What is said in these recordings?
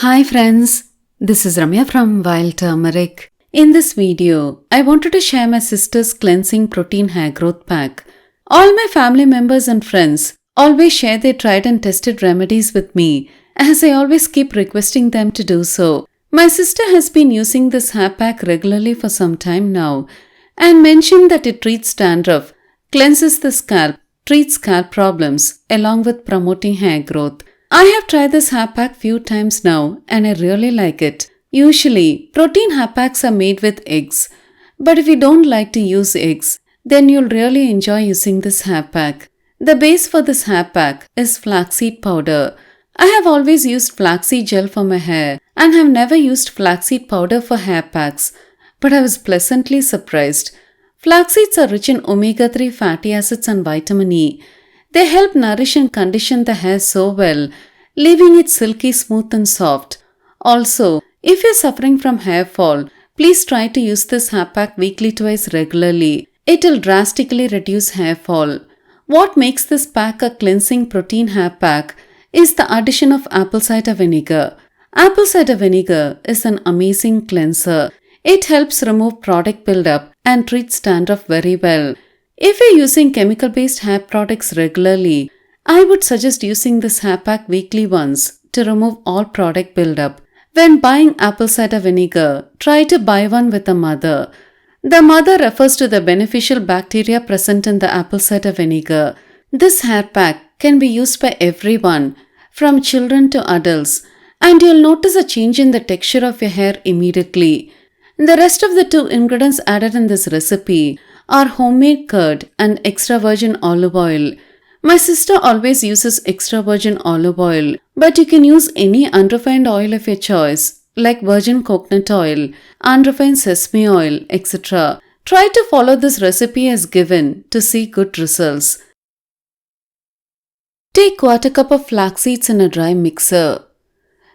Hi friends, this is Ramya from Wild Turmeric. In this video, I wanted to share my sister's cleansing protein hair growth pack. All my family members and friends always share their tried and tested remedies with me, as I always keep requesting them to do so. My sister has been using this hair pack regularly for some time now and mentioned that it treats dandruff, cleanses the scalp, treats scalp problems along with promoting hair growth. I have tried this hair pack few times now and I really like it. Usually, protein hair packs are made with eggs. But if you don't like to use eggs, then you'll really enjoy using this hair pack. The base for this hair pack is flaxseed powder. I have always used flaxseed gel for my hair and have never used flaxseed powder for hair packs. But I was pleasantly surprised. Flax seeds are rich in omega-3 fatty acids and vitamin E. They help nourish and condition the hair so well, leaving it silky smooth and soft. Also, if you're suffering from hair fall, please try to use this hair pack weekly twice regularly. It will drastically reduce hair fall. What makes this pack a cleansing protein hair pack is the addition of apple cider vinegar. Apple cider vinegar is an amazing cleanser. It helps remove product buildup and treats dandruff very well. If you're using chemical-based hair products regularly, I would suggest using this hair pack weekly once to remove all product buildup. When buying apple cider vinegar, try to buy one with a mother. The mother refers to the beneficial bacteria present in the apple cider vinegar. This hair pack can be used by everyone, from children to adults, and you'll notice a change in the texture of your hair immediately. The rest of the 2 ingredients added in this recipe are homemade curd and extra virgin olive oil. My sister always uses extra virgin olive oil, but you can use any unrefined oil of your choice, like virgin coconut oil, unrefined sesame oil, etc. Try to follow this recipe as given to see good results. Take 1/4 cup of flax seeds in a dry mixer.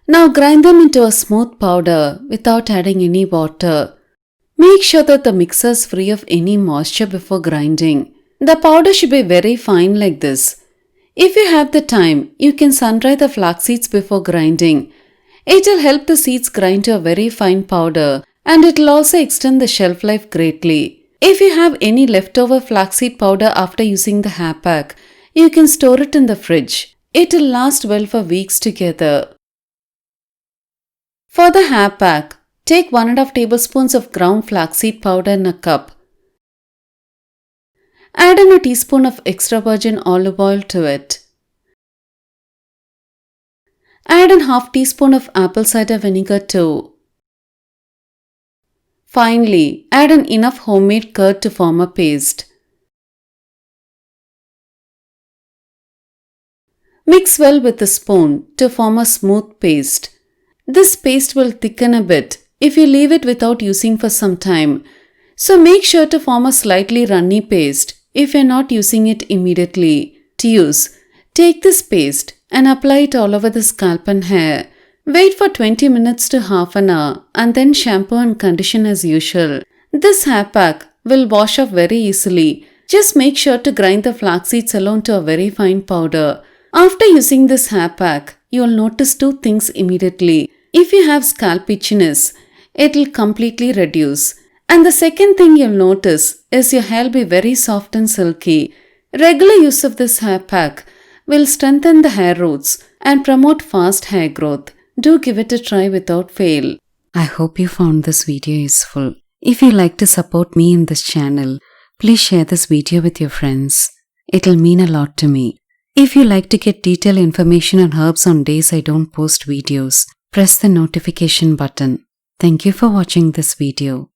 Now grind them into a smooth powder without adding any water. Make sure that the mixer is free of any moisture before grinding. The powder should be very fine like this. If you have the time, you can sun-dry the flax seeds before grinding. It will help the seeds grind to a very fine powder and it will also extend the shelf life greatly. If you have any leftover flaxseed powder after using the hair pack, you can store it in the fridge. It will last well for weeks together. For the hair pack, take 1½ tablespoons of ground flaxseed powder in a cup. Add in a teaspoon of extra virgin olive oil to it. Add in 1/2 teaspoon of apple cider vinegar too. Finally, add in enough homemade curd to form a paste. Mix well with a spoon to form a smooth paste. This paste will thicken a bit if you leave it without using for some time. So make sure to form a slightly runny paste if you're not using it immediately. To use, take this paste and apply it all over the scalp and hair. Wait for 20 minutes to half an hour and then shampoo and condition as usual. This hair pack will wash off very easily. Just make sure to grind the flax seeds alone to a very fine powder. After using this hair pack, you'll notice 2 things immediately. If you have scalp itchiness, it will completely reduce. And the second thing you'll notice is your hair will be very soft and silky. Regular use of this hair pack will strengthen the hair roots and promote fast hair growth. Do give it a try without fail. I hope you found this video useful. If you like to support me in this channel, please share this video with your friends. It'll mean a lot to me. If you like to get detailed information on herbs on days I don't post videos, press the notification button. Thank you for watching this video.